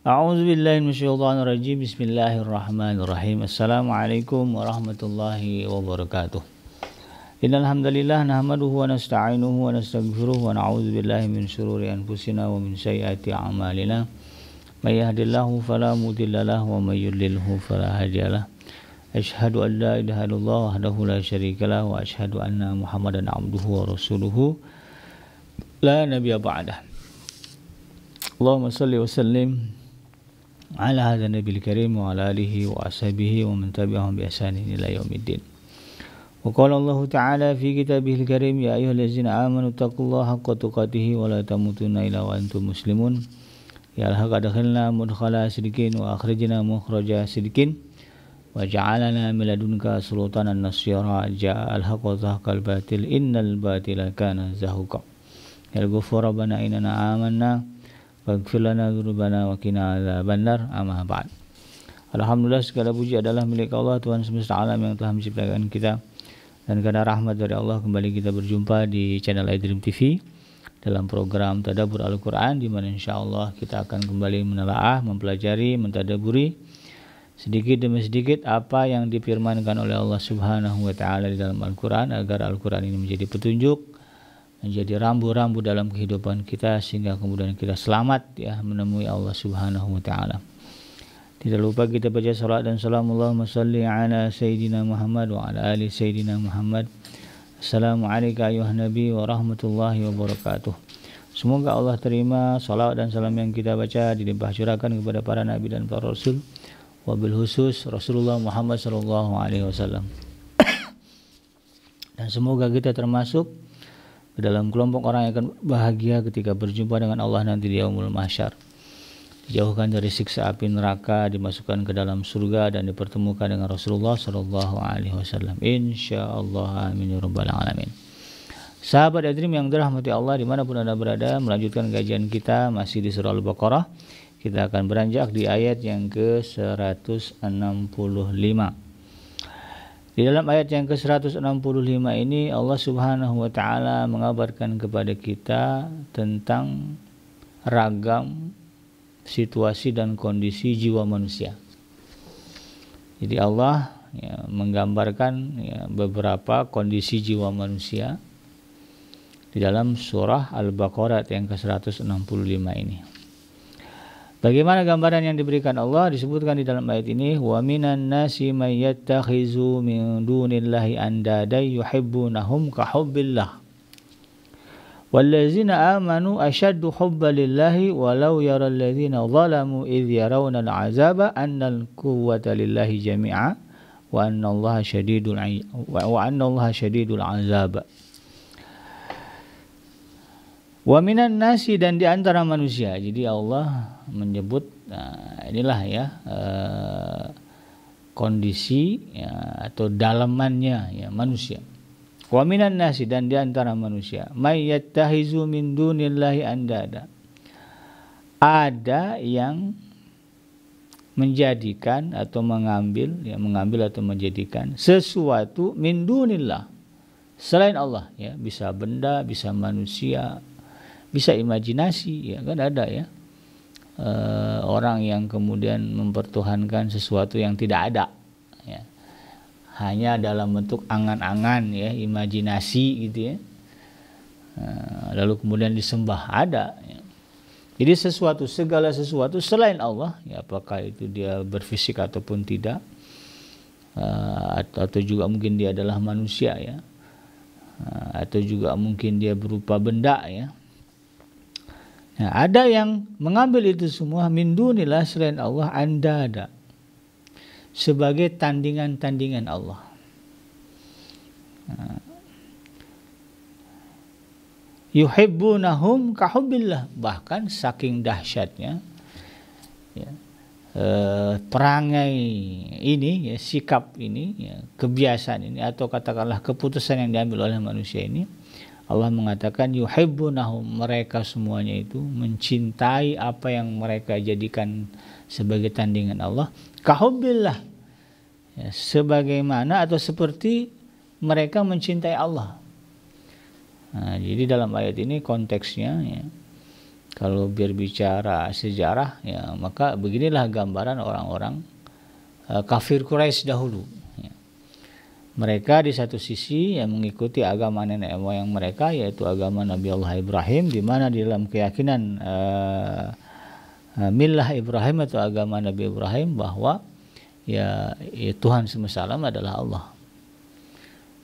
A'udzu billahi minasyaitonir rajim. Bismillahirrahmanirrahim. Assalamualaikum warahmatullahi wabarakatuh. Innal hamdalillah nahmaduhu wa nasta'inuhu wa nastaghfiruh wa na'udzu billahi min shururi anfusina wa min sayyiati a'malina. May yahdihillahu fala mudilla lahu wa may yudlilhu fala hadiyalah. Asyhadu an la ilaha illallah wahdahu la syarika lahu wa asyhadu anna Muhammadan abduhu wa rasuluhu la nabiyya ba'dah. Allahumma shalli wa sallim ala hadza nabiyil karim wa ala alihi wa ashabihi wa man tabi'ahum bi ihsanin ila yaumiddin. Wa qala Allah ta'ala fi kitabihil karim ya ayyuhallazina amanu taqullaha haqqa tuqatih wa la tamutunna illa wa antum muslimun. Ya al-haqqa adkhilna mudkhala sidqin wa akhrijna mukhraja sidqin wa ja'alna min ladunka sultanan nasyira. Ja'al haqqa zahqal batil innal batila kana zahuqa. Ya ghafur rabbana inna amanna waghfir lana dzunubana wa qina adzabannar. Amma ba'd. Alhamdulillah, segala puji adalah milik Allah, Tuhan semesta alam yang telah menciptakan kita, dan karena rahmat dari Allah kembali kita berjumpa di channel iDream TV dalam program Tadabbur Al-Quran, di mana insyaallah kita akan kembali menelaah, mempelajari, mentadaburi sedikit demi sedikit apa yang difirmankan oleh Allah Subhanahu wa taala di dalam Al-Quran, agar Al-Quran ini menjadi petunjuk, menjadi rambu-rambu dalam kehidupan kita, sehingga kemudian kita selamat ya menemui Allah Subhanahu wa taala. Tidak lupa kita baca salat dan salam Allahumma shalli ala sayyidina Muhammad wa ala ali sayyidina Muhammad. Assalamualaikum ayuhan nabi wa rahmatullahi wabarakatuh. Semoga Allah terima salat dan salam yang kita baca, dilimpah curahkan kepada para nabi dan para rasul, wabil khusus Rasulullah Muhammad sallallahu alaihi wasallam. Dan semoga kita termasuk ke dalam kelompok orang yang akan bahagia ketika berjumpa dengan Allah nanti di yaumul mahsyar, dijauhkan dari siksa api neraka, dimasukkan ke dalam surga, dan dipertemukan dengan Rasulullah sallallahu alaihi wasallam insyaallah, amin ya rabbal alamin. Sahabat iDream yang dirahmati Allah dimanapun Anda berada, melanjutkan kajian kita masih di surah Al-Baqarah. Kita akan beranjak di ayat yang ke-165. Di dalam ayat yang ke-165 ini Allah Subhanahu wa taala mengabarkan kepada kita tentang ragam situasi dan kondisi jiwa manusia. Jadi Allah ya, menggambarkan ya, beberapa kondisi jiwa manusia di dalam surah Al-Baqarah yang ke-165 ini. Bagaimana gambaran yang diberikan Allah disebutkan di dalam ayat ini, wa minan nasi may yattakhizu min dunillahi andada yuhibbunahum ka hubbillah wallazina amanu ashaddu hubban lillahi walau yaral ladzina zalamu idh yarawna al'azaba annal quwwata lillahi jami'a wa annallaha syadidul azab. Wa minan nasi, dan di antara manusia. Jadi Allah menyebut inilah ya kondisi ya, atau dalamannya ya manusia. Wa minan nasi, dan di antara manusia, may yattahizu min dunillahi andada. Ada yang menjadikan atau mengambil atau menjadikan sesuatu min dunillah, selain Allah ya, bisa benda, bisa manusia, bisa imajinasi ya, kan ada ya orang yang kemudian mempertuhankan sesuatu yang tidak ada ya, hanya dalam bentuk angan-angan ya, imajinasi gitu ya, lalu kemudian disembah, ada ya. Jadi segala sesuatu selain Allah ya, apakah itu dia berfisik ataupun tidak, atau juga mungkin dia adalah manusia ya, atau juga mungkin dia berupa benda ya. Nah, ada yang mengambil itu semua min dunillah, selain Allah, andada, sebagai tandingan-tandingan Allah. Yuhibbunahum ka hubbillah, bahkan saking dahsyatnya ya, perangai ini ya, sikap ini ya, kebiasaan ini, atau katakanlah keputusan yang diambil oleh manusia ini, Allah mengatakan yuhibbunahum, mereka semuanya itu mencintai apa yang mereka jadikan sebagai tandingan Allah, kahubbillah ya, sebagaimana atau seperti mereka mencintai Allah. Nah, jadi dalam ayat ini konteksnya ya, Kalau berbicara sejarah, ya maka beginilah gambaran orang-orang kafir Quraisy dahulu. Ya. Mereka di satu sisi yang mengikuti agama nenek moyang mereka, yaitu agama Nabi Allah Ibrahim, di mana di dalam keyakinan millah Ibrahim atau agama Nabi Ibrahim bahwa ya Tuhan semesta alam adalah Allah.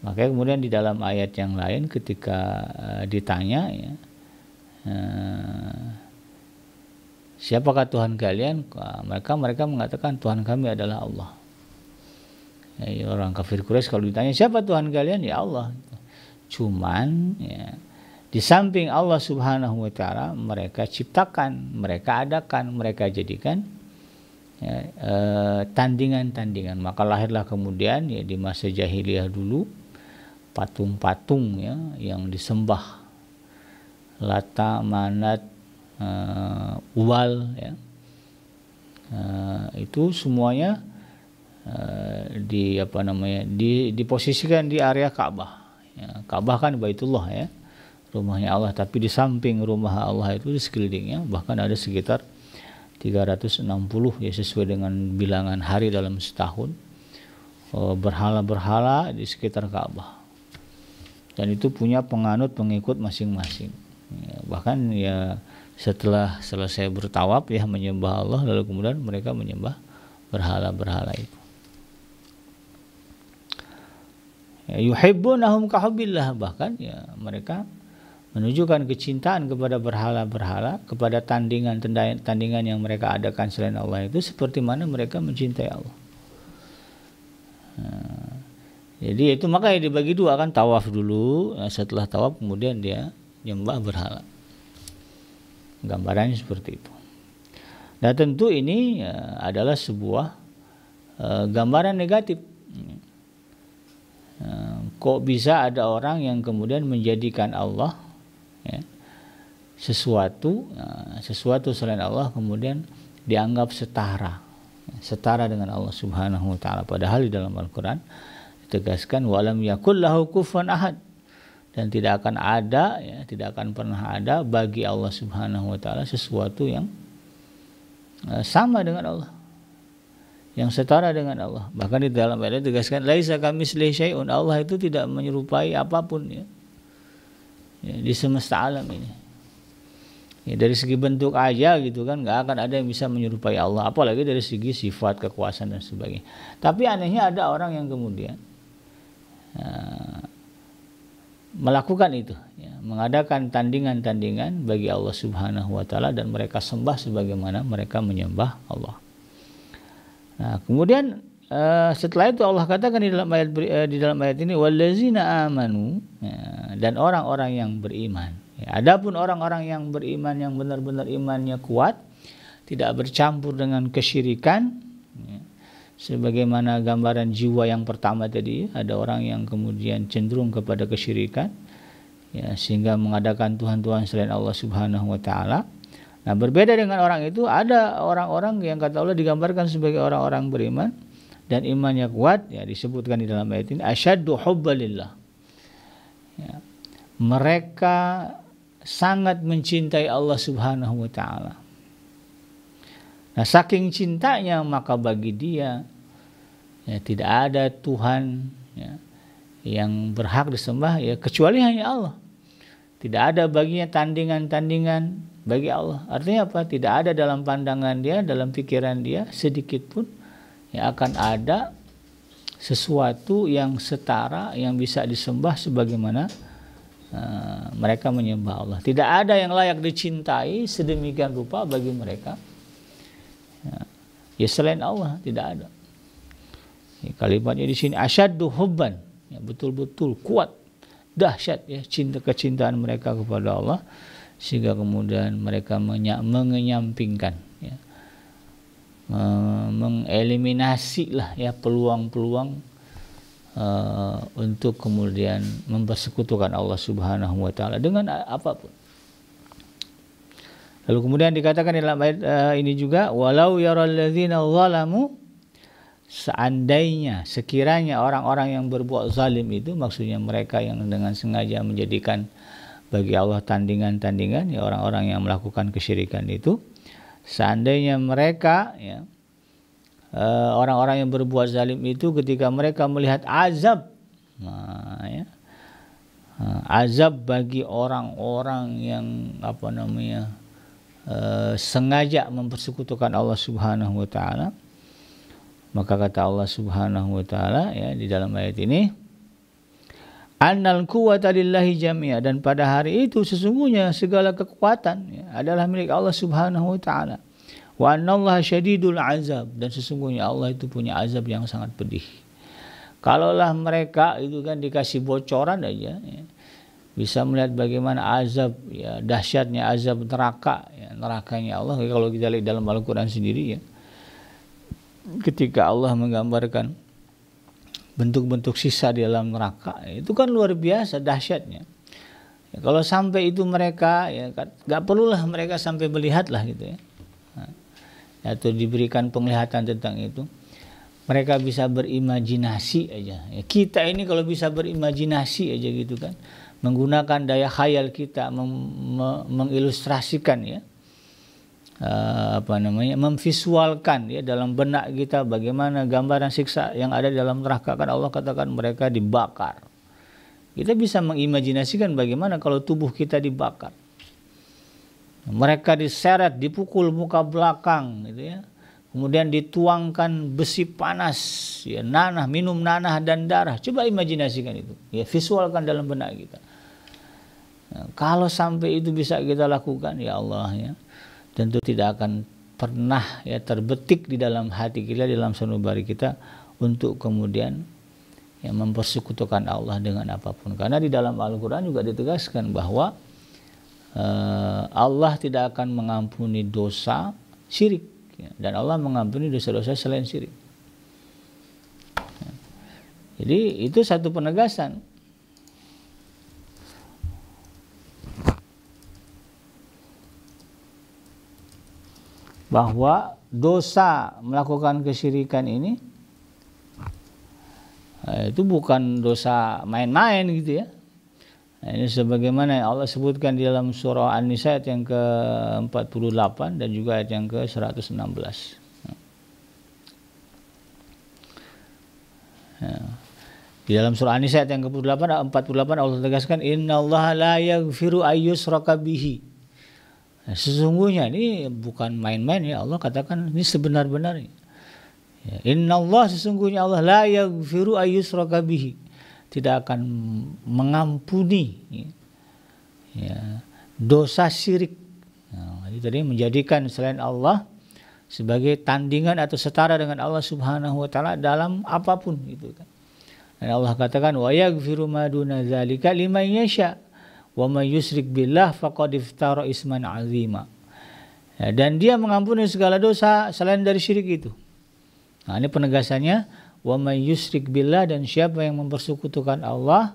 Maka kemudian di dalam ayat yang lain ketika ditanya, ya, siapakah Tuhan kalian? Mereka mengatakan Tuhan kami adalah Allah. Ya, orang kafir Quraisy kalau ditanya siapa Tuhan kalian, ya Allah. Cuman ya, di samping Allah Subhanahu wa taala mereka ciptakan, mereka adakan, mereka jadikan ya, tandingan-tandingan. Maka lahirlah kemudian ya di masa jahiliyah dulu patung-patung ya yang disembah, Lata, Manat, Uwal, ya. Itu semuanya diposisikan di area Ka'bah. Ya, Ka'bah kan Baitullah ya, rumahnya Allah, tapi di samping rumah Allah itu di sekelilingnya bahkan ada sekitar 360 ya sesuai dengan bilangan hari dalam setahun berhala-berhala di sekitar Ka'bah. Dan itu punya penganut pengikut masing-masing. Ya, bahkan ya setelah selesai bertawaf ya menyembah Allah, lalu kemudian mereka menyembah berhala-berhala itu. Ya, yuhibbunahum kahubbillah, bahkan ya mereka menunjukkan kecintaan kepada berhala-berhala, kepada tandingan yang mereka adakan selain Allah itu seperti mana mereka mencintai Allah. Nah, jadi itu makanya dibagi dua kan, tawaf dulu, setelah tawaf kemudian dia nyembah berhala. Gambarannya seperti itu. Dan tentu ini adalah sebuah gambaran negatif. Kok bisa ada orang yang kemudian menjadikan Allah ya, sesuatu selain Allah kemudian dianggap setara dengan Allah Subhanahu wa taala, padahal di dalam Al-Qur'an ditegaskan walam yakul lahu kufuwan ahad, dan tidak akan ada ya, tidak akan pernah ada bagi Allah Subhanahu wa taala sesuatu yang sama dengan Allah, yang setara dengan Allah. Bahkan di dalam ayat ditegaskan laisa kamitslihi syai'un, Allah itu tidak menyerupai apapun ya, di semesta alam ini. Ya, dari segi bentuk aja gitu kan nggak akan ada yang bisa menyerupai Allah, apalagi dari segi sifat, kekuasaan dan sebagainya. Tapi anehnya ada orang yang kemudian melakukan itu ya, mengadakan tandingan-tandingan bagi Allah Subhanahu wa taala dan mereka sembah sebagaimana mereka menyembah Allah. Nah, kemudian setelah itu Allah katakan di dalam ayat ini wallazina amanu ya, dan orang-orang yang beriman. Ya, adapun orang-orang yang beriman yang benar-benar imannya kuat, tidak bercampur dengan kesyirikan ya, sebagaimana gambaran jiwa yang pertama tadi, ada orang yang kemudian cenderung kepada kesyirikan ya, sehingga mengadakan Tuhan-Tuhan selain Allah Subhanahu wa taala. Nah, berbeda dengan orang itu, ada orang-orang yang kata Allah digambarkan sebagai orang-orang beriman dan imannya kuat ya, disebutkan di dalam ayat ini asyaddu hubbalillah ya, mereka sangat mencintai Allah Subhanahu wa taala. Nah, saking cintanya maka bagi dia ya, tidak ada Tuhan ya, yang berhak disembah ya kecuali hanya Allah. Tidak ada baginya tandingan-tandingan bagi Allah. Artinya apa? Tidak ada dalam pandangan dia, dalam pikiran dia sedikit pun ya akan ada sesuatu yang setara yang bisa disembah sebagaimana mereka menyembah Allah. Tidak ada yang layak dicintai sedemikian rupa bagi mereka ya selain Allah, tidak ada. Ya, kalimatnya di sini asyaddu hubban ya, betul-betul kuat, dahsyat ya kecintaan mereka kepada Allah, sehingga kemudian mereka mengenyampingkan ya, mengeliminasi lah ya peluang-peluang untuk kemudian mempersekutukan Allah Subhanahu wa taala dengan apapun. Lalu kemudian dikatakan dalam ayat ini juga walau yaral ladzina zalamu, seandainya sekiranya orang-orang yang berbuat zalim itu, maksudnya mereka yang dengan sengaja menjadikan bagi Allah tandingan-tandingan, ya orang-orang yang melakukan kesyirikan itu. Seandainya mereka, ya, orang-orang yang berbuat zalim itu ketika mereka melihat azab, nah, ya, azab bagi orang-orang yang sengaja mempersekutukan Allah Subhanahu wa taala, maka kata Allah Subhanahu wa taala, ya, di dalam ayat ini, annal quwwata lillahi jami'a, dan pada hari itu sesungguhnya segala kekuatan, ya, adalah milik Allah Subhanahu wa taala. Wa annallaha syadidul azab, dan sesungguhnya Allah itu punya azab yang sangat pedih. Kalaulah mereka itu kan dikasih bocoran aja, ya, bisa melihat bagaimana azab, ya, dahsyatnya azab neraka, ya, nerakanya Allah. Kalau kita lihat dalam Al-Quran sendiri, ya, ketika Allah menggambarkan bentuk-bentuk sisa di dalam neraka, itu kan luar biasa dahsyatnya. Ya, kalau sampai itu mereka, ya, gak perlulah mereka sampai melihat lah gitu, ya, atau diberikan penglihatan tentang itu. Mereka bisa berimajinasi aja. Ya, kita ini kalau bisa berimajinasi aja gitu kan, menggunakan daya khayal kita, mengilustrasikan, ya, memvisualkan, ya, dalam benak kita bagaimana gambaran siksa yang ada di dalam neraka. Kan Allah katakan mereka dibakar. Kita bisa mengimajinasikan bagaimana kalau tubuh kita dibakar. Mereka diseret, dipukul muka belakang, gitu ya. Kemudian dituangkan besi panas, ya, nanah, minum nanah dan darah. Coba imajinasikan itu, ya, visualkan dalam benak kita. Nah, kalau sampai itu bisa kita lakukan, ya Allah, ya, tentu tidak akan pernah, ya, terbetik di dalam hati kita, di dalam sanubari kita untuk kemudian, ya, mempersekutukan Allah dengan apapun. Karena di dalam Al-Quran juga ditegaskan bahwa Allah tidak akan mengampuni dosa syirik, ya, dan Allah mengampuni dosa-dosa selain syirik. Jadi itu satu penegasan bahwa dosa melakukan kesyirikan ini itu bukan dosa main-main gitu, ya. Nah, ini sebagaimana yang Allah sebutkan di dalam surah An-Nisa ayat yang ke-48 dan juga ayat yang ke-116. Nah, di dalam surah An-Nisa ayat yang ke-48 Allah tegaskan, innallaha la yaghfiru ayyushraka bihi. Nah, sesungguhnya ini bukan main-main, ya, Allah katakan ini sebenar-benarnya. Ya, innallaha, sesungguhnya Allah, la yaghfiru ayyushraka bihi, tidak akan mengampuni, ya, dosa syirik. Nah, itu tadi menjadikan selain Allah sebagai tandingan atau setara dengan Allah Subhanahu wa taala dalam apapun itu kan. Dan Allah katakan wa yaghfiru ma duna dzalika liman yasha wa may yusyrik billah faqad iftara isman azima. Ya, dan dia mengampuni segala dosa selain dari syirik itu. Nah, ini penegasannya, wa may yusyrik billah, dan siapa yang mempersekutukan Allah,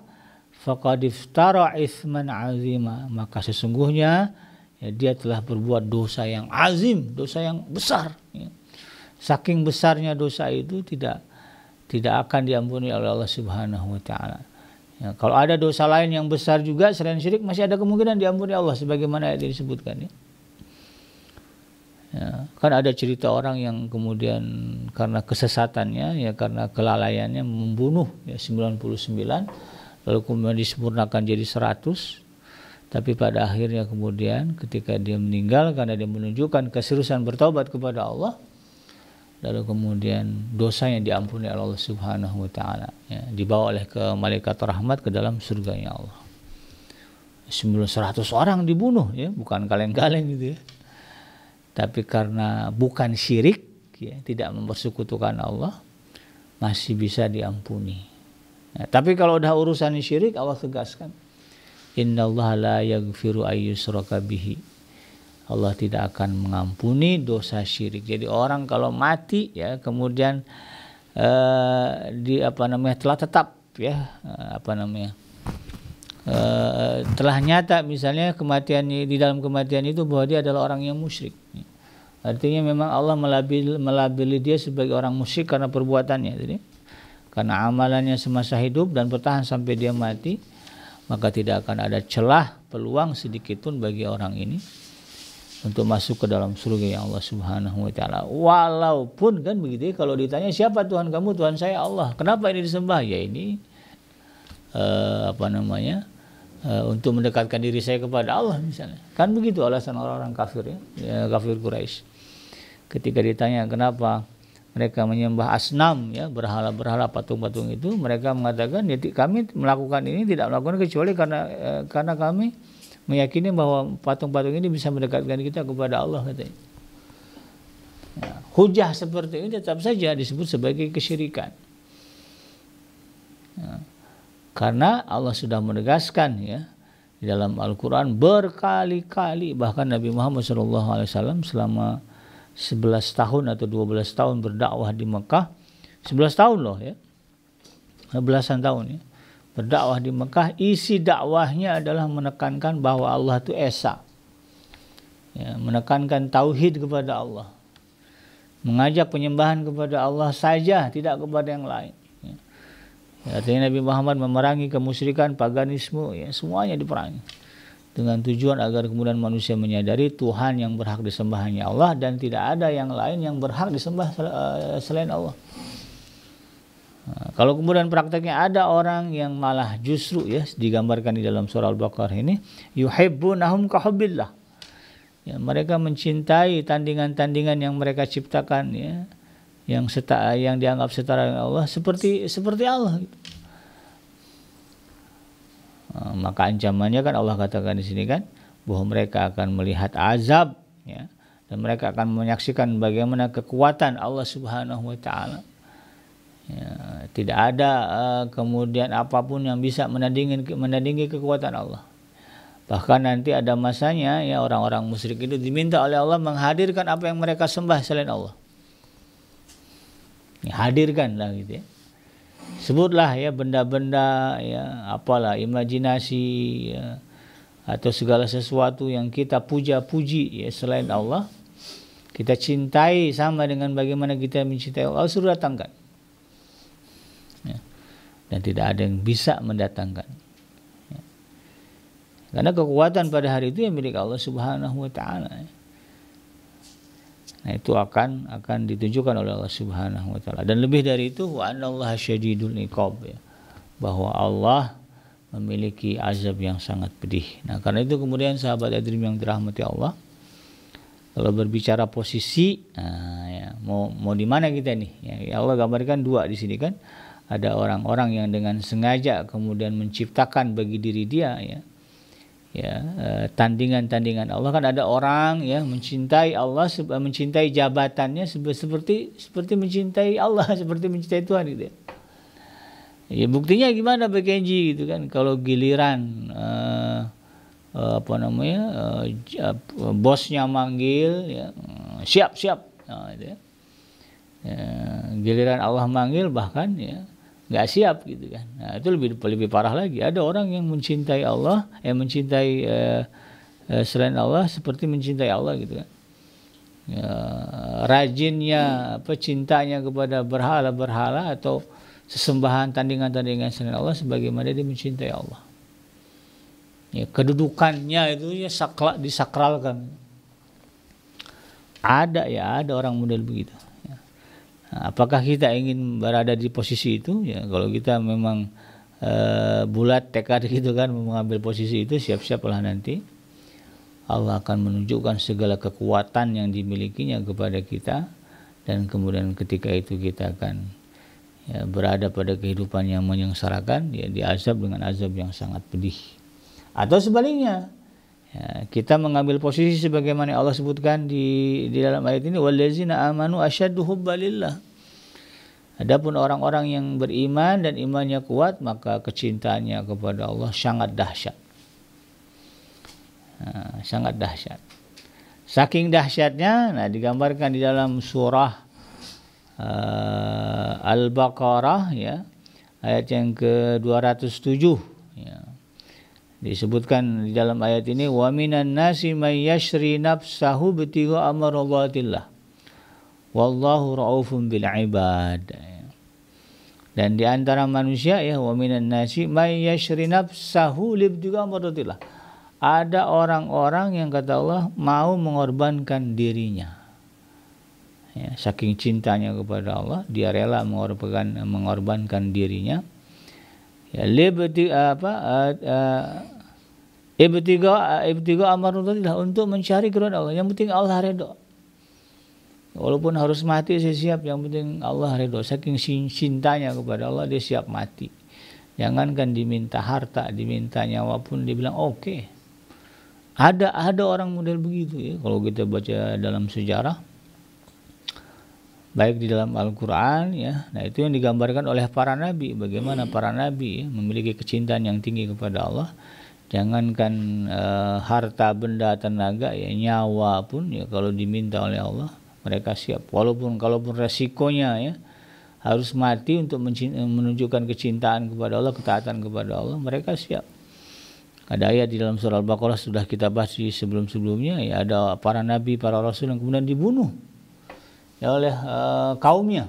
faqad iftara isman azima, maka sesungguhnya, ya, dia telah berbuat dosa yang azim, dosa yang besar, ya. Saking besarnya dosa itu tidak akan diampuni oleh Allah Subhanahu wa taala. Ya, kalau ada dosa lain yang besar juga selain syirik, masih ada kemungkinan diampuni Allah sebagaimana ayat ini disebutkan, ya. Ya, kan ada cerita orang yang kemudian karena kesesatannya, ya, karena kelalaiannya membunuh, ya, 99, lalu kemudian disempurnakan jadi 100, tapi pada akhirnya kemudian ketika dia meninggal karena dia menunjukkan keseriusan bertaubat kepada Allah, lalu kemudian dosanya diampuni oleh Allah Subhanahu wa taala, ya, dibawa oleh ke malaikat rahmat ke dalam surganya Allah. 100 orang dibunuh, ya, bukan kaleng-kaleng gitu, ya. Tapi karena bukan syirik, ya, tidak mempersekutukan Allah, masih bisa diampuni. Nah, tapi kalau udah urusan syirik, Allah tegaskan, innallaha la yaghfiru ayyushraka bihi. Allah tidak akan mengampuni dosa syirik. Jadi orang kalau mati, ya, kemudian telah tetap, ya, telah nyata misalnya kematian, di dalam kematian itu bahwa dia adalah orang yang musyrik. Artinya memang Allah melabeli dia sebagai orang musyrik karena perbuatannya, jadi karena amalannya semasa hidup dan bertahan sampai dia mati, maka tidak akan ada celah peluang sedikit pun bagi orang ini untuk masuk ke dalam surga yang Allah Subhanahu wa taala. Walaupun kan begitu ya, kalau ditanya siapa Tuhan kamu? Tuhan saya Allah. Kenapa ini disembah? Ya ini untuk mendekatkan diri saya kepada Allah misalnya. Kan begitu alasan orang-orang kafir ya, kafir Quraisy. Ketika ditanya kenapa mereka menyembah asnam ya, berhala-berhala, patung-patung itu, mereka mengatakan ya, kami melakukan ini tidak melakukan kecuali karena kami meyakini bahwa patung-patung ini bisa mendekatkan kita kepada Allah katanya. Ya, hujah seperti ini tetap saja disebut sebagai kesyirikan. Ya, karena Allah sudah menegaskan ya di dalam Al-Quran berkali-kali, bahkan Nabi Muhammad SAW selama 11 tahun atau 12 tahun berdakwah di Mekah, 11 tahun loh ya, belasan tahun ya, berdakwah di Mekah, isi dakwahnya adalah menekankan bahwa Allah itu esa ya, menekankan tauhid kepada Allah, mengajak penyembahan kepada Allah saja, tidak kepada yang lain ya. Artinya Nabi Muhammad memerangi kemusyrikan, paganisme ya, semuanya diperangi dengan tujuan agar kemudian manusia menyadari Tuhan yang berhak disembah hanya Allah dan tidak ada yang lain yang berhak disembah selain Allah. Nah, kalau kemudian prakteknya ada orang yang malah justru ya digambarkan di dalam surah Al-Baqarah ini, yuhibbunahum kahubbillah. Ya, mereka mencintai tandingan-tandingan yang mereka ciptakan ya, yang dianggap setara dengan Allah seperti Allah gitu. Maka ancamannya kan Allah katakan di sini kan bahwa mereka akan melihat azab ya, dan mereka akan menyaksikan bagaimana kekuatan Allah Subhanahu wa taala. Ya, tidak ada kemudian apapun yang bisa menandingi kekuatan Allah. Bahkan nanti ada masanya ya orang-orang musyrik itu diminta oleh Allah menghadirkan apa yang mereka sembah selain Allah. Ya, hadirkanlah gitu ya. Sebutlah ya benda-benda ya, apalah imajinasi ya, atau segala sesuatu yang kita puja-puji ya selain Allah, kita cintai sama dengan bagaimana kita mencintai Allah, suruh datangkan ya. Dan tidak ada yang bisa mendatangkan ya. Karena kekuatan pada hari itu yang milik Allah Subhanahu wa taala ya. Nah, itu akan ditunjukkan oleh Allah Subhanahu wa taala. Dan lebih dari itu, wa anallaha syadidul iqab ya, bahwa Allah memiliki azab yang sangat pedih. Nah, karena itu kemudian sahabat Adrim yang dirahmati Allah, kalau berbicara posisi, nah ya, mau di mana kita nih? Ya, Allah gambarkan dua di sini kan. Ada orang-orang yang dengan sengaja kemudian menciptakan bagi diri dia ya, tandingan-tandingan Allah. Kan ada orang ya mencintai Allah, mencintai jabatannya seperti mencintai Allah, seperti mencintai Tuhan gitu ya. Ya buktinya gimana Pak Kenji gitu kan, kalau giliran bosnya manggil ya, siap nah, gitu ya. Giliran Allah manggil bahkan ya nggak siap gitu kan. Nah, itu lebih parah lagi. Ada orang yang mencintai Allah, mencintai selain Allah seperti mencintai Allah gitu kan. Ya, rajinnya cintanya kepada berhala-berhala atau sesembahan tandingan-tandingan selain Allah sebagaimana dia mencintai Allah. Ya, kedudukannya itu ya disakralkan. Ada orang model begitu. Apakah kita ingin berada di posisi itu? Ya, kalau kita memang bulat tekad gitu kan mengambil posisi itu, siap-siaplah nanti Allah akan menunjukkan segala kekuatan yang dimilikinya kepada kita, dan kemudian ketika itu kita akan ya, berada pada kehidupan yang menyengsarakan, ya diazab dengan azab yang sangat pedih. Atau sebaliknya, ya, kita mengambil posisi sebagaimana Allah sebutkan di dalam ayat ini, wallazina amanu asyaddu hubbalillah. Adapun orang-orang yang beriman dan imannya kuat, maka kecintaannya kepada Allah sangat dahsyat. Sangat dahsyat. Saking dahsyatnya, digambarkan di dalam surah Al-Baqarah ya, ayat yang ke-207 ya. Disebutkan di dalam ayat ini, wa minan nasi may yashri nafsahu btigha amradatillah wallahu raufun bil ibad. Dan di antara manusia ya, wa minan nasi may yashri nafsahu libtigha mardatillah. Ada orang-orang yang kata Allah mau mengorbankan dirinya. Ya, saking cintanya kepada Allah, dia rela mengorbankan dirinya. Ya, ibtigha mardatillah, untuk mencari keridhaan Allah. Yang penting Allah redha. Walaupun harus mati saya siap, yang penting Allah redha. Saking cintanya kepada Allah, dia siap mati. Jangankan diminta harta, diminta nyawa pun dia bilang oke. Ada orang model begitu ya. Kalau kita baca dalam sejarah, baik di dalam Al-Quran ya. Nah, itu yang digambarkan oleh para nabi. Bagaimana para nabi ya, memiliki kecintaan yang tinggi kepada Allah. Jangankan harta, benda, tenaga ya, nyawa pun ya, kalau diminta oleh Allah, mereka siap, kalaupun resikonya ya harus mati untuk menunjukkan kecintaan kepada Allah, ketaatan kepada Allah, mereka siap. Ada ayat di dalam surah Al-Baqarah sudah kita bahas di sebelum-sebelumnya ya, ada para nabi, para rasul yang kemudian dibunuh ya oleh kaumnya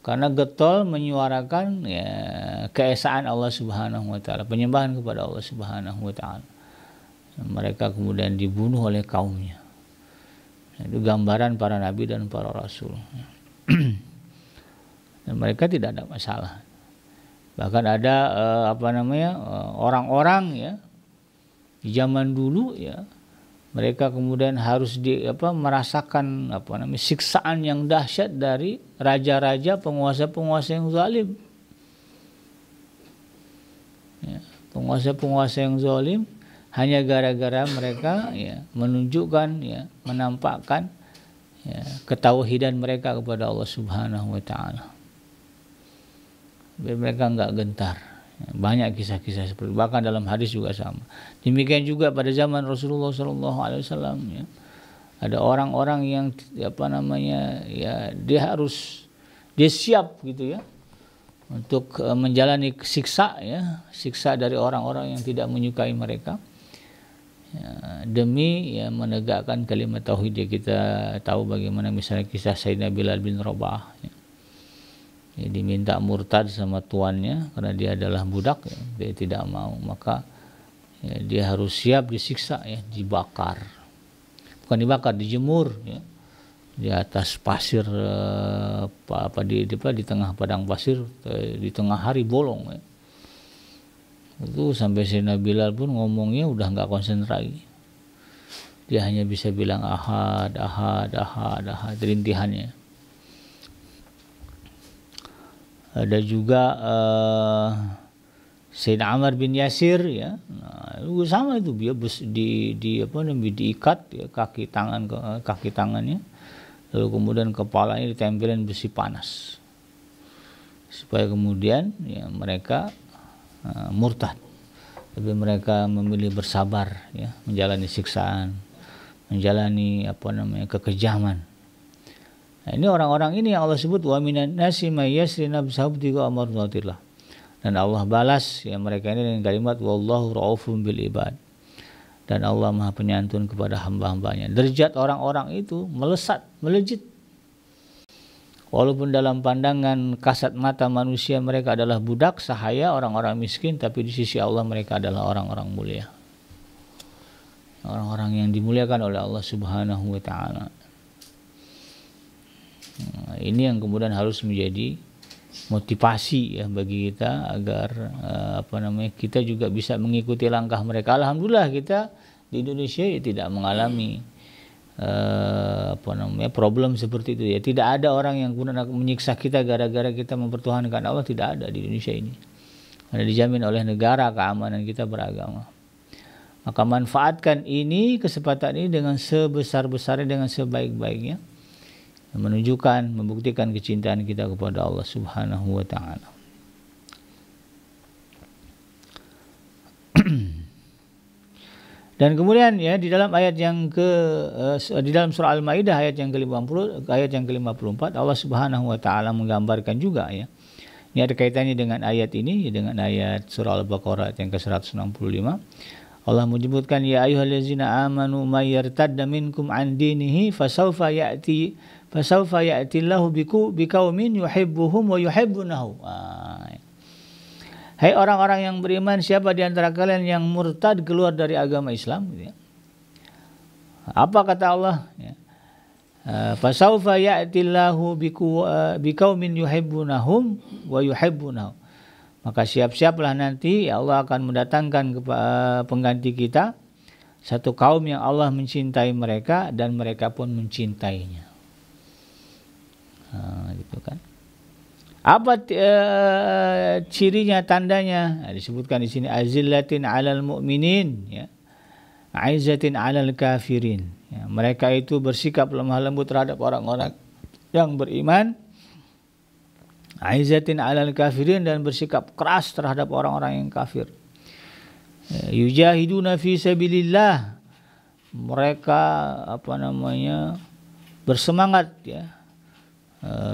karena getol menyuarakan ya, keesaan Allah Subhanahu wa taala, penyembahan kepada Allah Subhanahu wa taala. Mereka kemudian dibunuh oleh kaumnya. Itu gambaran para nabi dan para rasul. Dan mereka tidak ada masalah. Bahkan ada orang-orang ya di zaman dulu ya, mereka kemudian harus merasakan siksaan yang dahsyat dari raja-raja, penguasa-penguasa yang zalim. Ya, penguasa-penguasa yang zalim hanya gara-gara mereka ya menunjukkan ya, menampakkan ya, ketauhidan mereka kepada Allah Subhanahu wa taala. Biar mereka enggak gentar. Ya, banyak kisah-kisah seperti, bahkan dalam hadis juga sama. Demikian juga pada zaman Rasulullah SAW ya. Ada orang-orang yang ya dia siap gitu ya untuk menjalani siksa dari orang-orang yang tidak menyukai mereka. Ya, demi ya menegakkan kalimat tauhid. Ya, kita tahu bagaimana misalnya kisah Sayyidina Bilal bin Rabah ya. Ya, diminta murtad sama tuannya karena dia adalah budak ya. Dia tidak mau, maka ya, dia harus siap disiksa ya, dibakar. Bukan dibakar, dijemur ya. Di atas pasir di tengah padang pasir di tengah hari bolong ya. Itu sampai Sayyidina Bilal pun ngomongnya udah nggak konsentrasi. Dia hanya bisa bilang ahad, rintihannya. Ada juga Sayyidina Ammar bin Yasir ya. Nah, sama itu dia diikat ya, kaki tangannya. Lalu kemudian kepalanya ditempelin besi panas. Supaya kemudian ya mereka murtad, tapi mereka memilih bersabar ya, menjalani siksaan, menjalani kekejaman. Nah, ini orang-orang ini yang Allah sebut wa minan nasi may yasri nafsahu ibtigha mardatillah. Dan Allah balas ya mereka ini dengan kalimat wallahu raufun bil ibad. Dan Allah Maha Penyantun kepada hamba-hambanya. Derajat orang-orang itu melejit. Walaupun dalam pandangan kasat mata manusia mereka adalah budak, sahaya, orang-orang miskin, tapi di sisi Allah mereka adalah orang-orang mulia. Orang-orang yang dimuliakan oleh Allah Subhanahu wa taala. Nah, ini yang kemudian harus menjadi motivasi ya bagi kita agar kita juga bisa mengikuti langkah mereka. Alhamdulillah kita di Indonesia ya, tidak mengalami problem seperti itu ya. Tidak ada orang yang kemudian menyiksa kita gara-gara kita mempertuhankan Allah, tidak ada di Indonesia ini. Karena dijamin oleh negara keamanan kita beragama. Maka manfaatkan ini, kesempatan ini dengan sebesar-besarnya, dengan sebaik-baiknya, menunjukkan, membuktikan kecintaan kita kepada Allah Subhanahu wa taala. Dan kemudian ya di dalam ayat yang di dalam surah Al-Maidah ayat yang ke-50, ayat yang ke-54 Allah Subhanahu wa taala menggambarkan juga ya. Ini ada kaitannya dengan ayat ini, dengan ayat surah Al-Baqarah ayat yang ke-165. Allah menyebutkan ya ayyuhallazina amanu may yartadda minkum an dinihi fasawfa fasawfa ya'tillahu biqaumin yuhibbuhum wa yuhibbunahu. Hai orang-orang yang beriman, siapa di antara kalian yang murtad keluar dari agama Islam, gitu ya. Apa kata Allah? Ya. Fasawfa ya'tillahu biqaumin yuhibbunahum wa yuhibbunahu. Maka siap-siaplah nanti Allah akan mendatangkan pengganti kita, satu kaum yang Allah mencintai mereka dan mereka pun mencintainya. Gitu kan. Apa cirinya, tandanya? Disebutkan di sini azillatin 'alal mu'minin, ya. 'Aizatin 'alal kafirin. Ya, mereka itu bersikap lemah lembut terhadap orang-orang yang beriman. 'Aizatin 'alal kafirin, dan bersikap keras terhadap orang-orang yang kafir. Yujahiduna fi sabilillah. Mereka bersemangat, ya,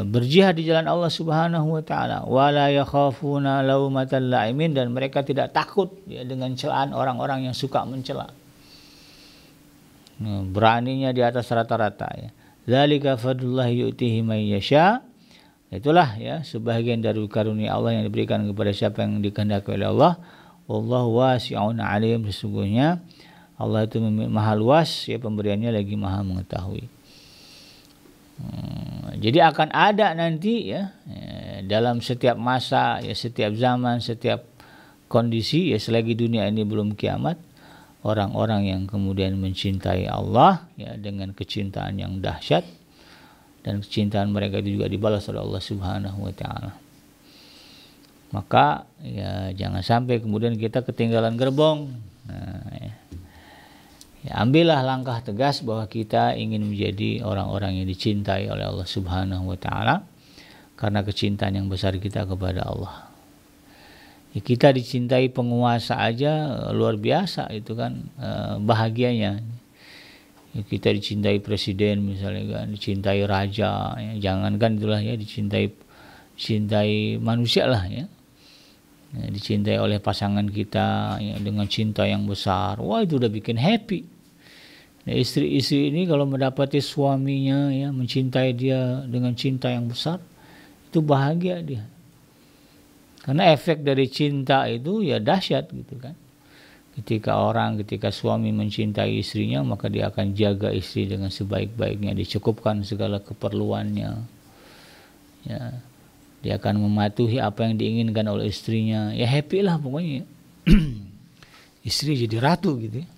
berjihad di jalan Allah Subhanahu wa taala. Wala yakhafuna laumatal la'imin, dan mereka tidak takut, ya, dengan celaan orang-orang yang suka mencela. Beraninya di atas rata-rata, ya. Dzalika fadlullahi yu'tihi may yasha. Itulah, ya, sebahagian dari karunia Allah yang diberikan kepada siapa yang dikehendaki oleh Allah. Wallahu wasi'un alim. Sesungguhnya Allah itu maha luas, ya, pemberiannya lagi maha mengetahui. Jadi akan ada nanti, ya, dalam setiap masa, ya, setiap zaman, setiap kondisi, ya, selagi dunia ini belum kiamat, orang-orang yang kemudian mencintai Allah, ya, dengan kecintaan yang dahsyat, dan kecintaan mereka itu juga dibalas oleh Allah Subhanahu wa taala. Maka, ya, jangan sampai kemudian kita ketinggalan gerbong. Ya, ambillah langkah tegas bahwa kita ingin menjadi orang-orang yang dicintai oleh Allah Subhanahu wa taala karena kecintaan yang besar kita kepada Allah. Ya, kita dicintai penguasa aja luar biasa itu kan, bahagianya. Ya, kita dicintai presiden misalnya kan, dicintai raja, ya, jangankan itulah, ya, dicintai manusia lah, ya. Ya, dicintai oleh pasangan kita, ya, dengan cinta yang besar. Wah, itu udah bikin happy. Nah, istri-istri ini kalau mendapati suaminya, ya, mencintai dia dengan cinta yang besar, itu bahagia dia. Karena efek dari cinta itu, ya, dahsyat gitu kan. Ketika suami mencintai istrinya, maka dia akan jaga istri dengan sebaik-baiknya, dicukupkan segala keperluannya, ya. Dia akan mematuhi apa yang diinginkan oleh istrinya. Ya, happy lah pokoknya. Istri jadi ratu gitu, ya.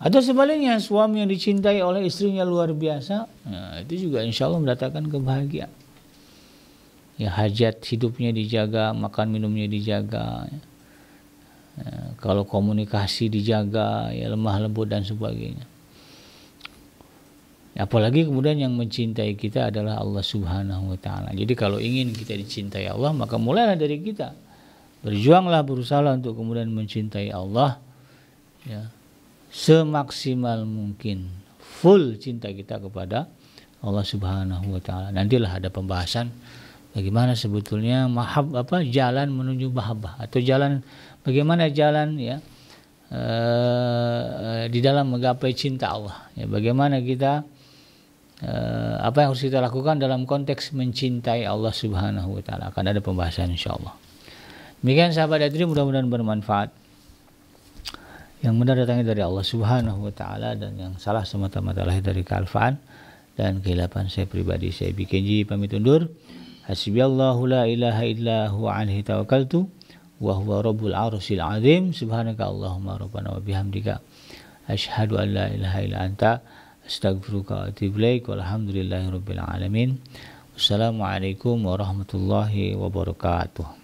Atau sebaliknya, suami yang dicintai oleh istrinya luar biasa, nah, itu juga insya Allah mendatangkan kebahagiaan. Ya, hajat hidupnya dijaga, makan minumnya dijaga, ya. Ya, kalau komunikasi dijaga, ya, lemah lembut dan sebagainya. Apalagi kemudian yang mencintai kita adalah Allah Subhanahu wa taala. Jadi kalau ingin kita dicintai Allah, maka mulailah dari kita. Berjuanglah, berusahalah untuk kemudian mencintai Allah, ya, semaksimal mungkin, full cinta kita kepada Allah Subhanahu wa taala. Nantilah ada pembahasan bagaimana sebetulnya jalan menuju mahabbah, atau bagaimana jalan, ya, di dalam menggapai cinta Allah, ya, bagaimana kita apa yang harus kita lakukan dalam konteks mencintai Allah Subhanahu wa taala. Akan ada pembahasan insyaallah. Demikian sahabat Adri, mudah-mudahan bermanfaat. Yang benar datangnya dari Allah Subhanahu wa taala, dan yang salah semata-mata lahir dari kealfaan dan kehilapan saya pribadi. Saya bikin pamit undur. Hasbiyallahu la ilaha illa huwa alaihi tawakkaltu wa huwa rabbul arsyil azim. Subhanaka Allahumma rabbana wa bihamdika asyhadu an la ilaha illa anta astaghfiruka wa atubu ilaik. Walhamdulillahirabbil alamin. Wassalamualaikum warahmatullahi wabarakatuh.